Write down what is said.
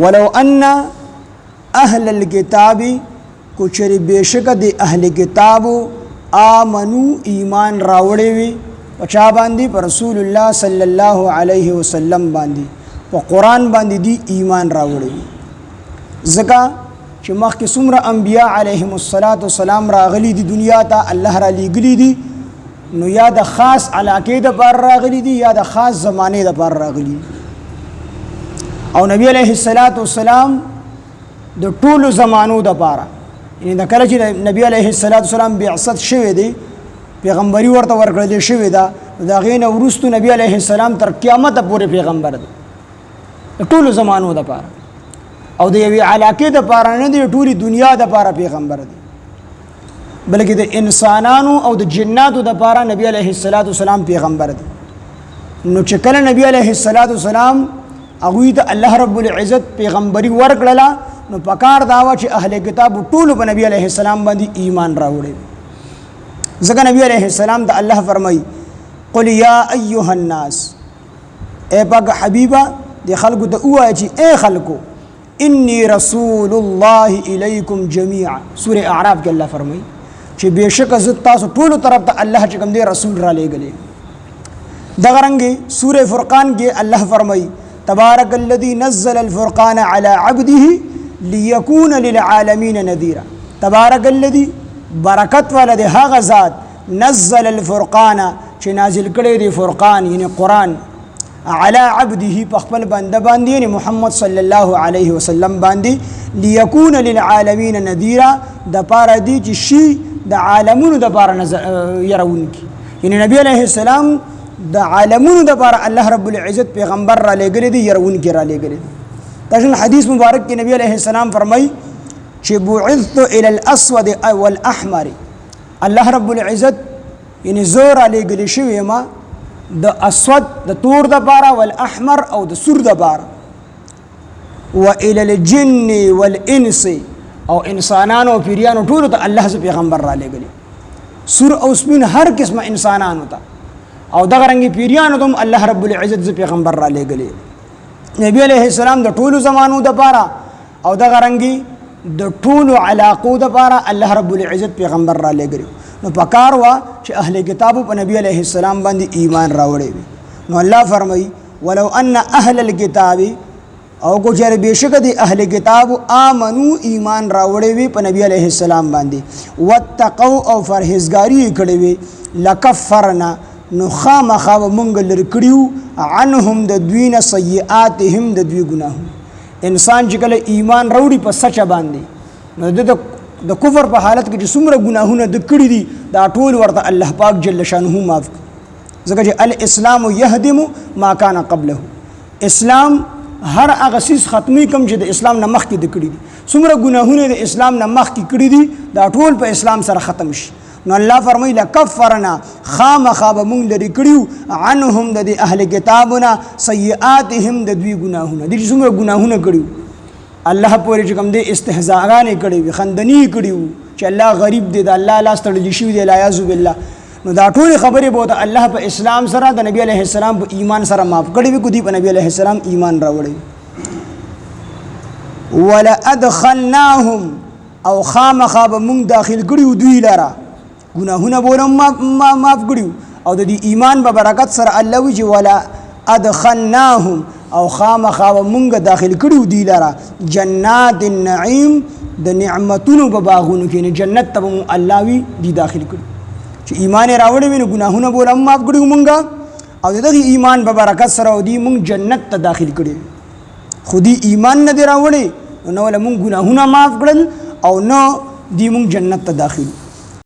ولو ان اهل الكتاب کچری بیشک دی اهل کتابو آمنو ایمان راوړی وي پچا باندې پر رسول الله صلی الله علیه وسلم باندې په قران باندې دی ایمان راوړی وي ځکه چې مخکې څومره انبیاء علیهم السلام راغلي دي دنیا ته الله را لېږلي دي نو یا د خاص علاقې د پر راغلي دي یا د خاص زمانه د پر راغلي او نبی علیه السلام د ټولو زمانو د پاره یعنی د کله چې نبی علیه السلام بعثت شوی دی پیغمبري ورته ورکړل شوی دا دا غینه ورستو نبی علیه السلام تر قیامت پورې پیغمبر دی ټولو زمانو د پاره او د یوې علاقې د پاره نه دی ټولي دنیا د پاره پیغمبر دی بلکې د انسانانو او د جناتو د پاره نبی علیه السلام پیغمبر دی نو چې کله نبی علیه السلام هغوی ته الله رب العزت پیغمبري ورکړله نو پکار داوا چې اهل کتاب ټول په نبی علیه السلام باندې ایمان راوړي ځکه نبی علیه السلام ته الله فرمایي قل یا ایها الناس اے پاک حبیبا د خلکو ته وایي چې اے خلکو انی رسول الله الیکم جميعا سوره اعراف کې الله فرمایي چې بشک عزت تاسو ټول طرف ته الله چې کوم دی رسول را لېږلی دغه رنګه سوره فرقان کې الله فرمایي تبارک الذی نزل الفرقان علی عبده ليكون للعالمين نذيرا تبارك الذي برکت ولد هغه ذات نزل الفرقان چې نازل کړی دی فرقان یعنی قران على عبده خپل بنده باندې یعنی محمد صلی الله علیه وسلم باندې ليكون للعالمين نذيرا د پاره دی چې شي د عالمونو د پاره يرونکي یعنی نبی علیه السلام د عالمونو د پاره الله رب العزت پیغمبر را لګری دی يرونکي را لګری تاسو حدیث مبارک کې نبی علیہ السلام فرمای چې بعثت الى الاسود والاحمر الله رب العزت یعنی زور علی ګلی شوی ما د اسود د تور د بارا والاحمر او د سور د بارا والى الجن والانس او انسانانو او پیریانو ټول ته الله ز پیغمبر را لګلی سور او سپین هر قسمه انسانانو ته او دغه رنګ پیریانو ته الله رب العزت ز پیغمبر را لګلی نبی علیہ السلام د ټولو زمانو د پاره او د غرنګي د ټولو علاقو د پاره الله رب العزت پیغمبر را لګري نو پکار وا چې اهل کتابو په نبی علیہ السلام باندې ایمان راوړي نو الله فرمایي ولو ان اهل الكتاب او کو چېر بشک دي اهل کتاب امنو ایمان راوړي وي په نبی علیہ السلام باندې واتقوا او فرهزګاری کړي وي لکفرنا نو خامخا مونږ لر کړیو عنهم د دوینه سیئاتهم د دوی ګناهونه انسان چې کله ایمان راوړي په سچ باندې نو د کفر په حالت کې چې څومره ګناهونه د کړی دي دا ټول ورته الله پاک جل شانه معاف ځکه چې الاسلام يهدم ما كان قبله اسلام هر هغه سیس ختمي کوم چې د اسلام نه مخکې د کړی دي څومره ګناهونه د اسلام نه مخکې کړی دي دا ټول په اسلام سره ختم شي نو الله فرمایي لکفرنا خامخا به مونږ لري کړیو عنهم د اهل کتابنا سیئاتهم د دوی ګناهونه دي څومره ګناهونه کړیو الله پورې چې کوم دي استهزاءګانې کړې وي خندنی کړیو چې الله غریب دی د الله لاس تړلی شوی دی لا یعذ بالله نو دا ټول خبرې بوته الله په اسلام سره د نبی علیه السلام په ایمان سره معاف کړی وي کو دی په نبی علیه السلام ایمان راوړی ولا ادخلناهم او خامخا به مونږ داخل کړیو دوی لاره گناهونه بولم معاف کړیو او د دې ایمان په برکت سره الله وی ولا ادخلناهم او خامخا مونږ داخل کړیو دی لاره جنات النعیم د نعمتونو په باغونو کې جنت ته الله وی دی داخل کړي چې ایمان راوړې ویني گناهونه بولم معاف کړیو مونږ او دغه ایمان په برکت سره دی مونږ جنت ته داخل کړي خودي ایمان نه دی راوړې نو ول مونږ گناهونه معاف کړل او نو دی مونږ جنت ته داخل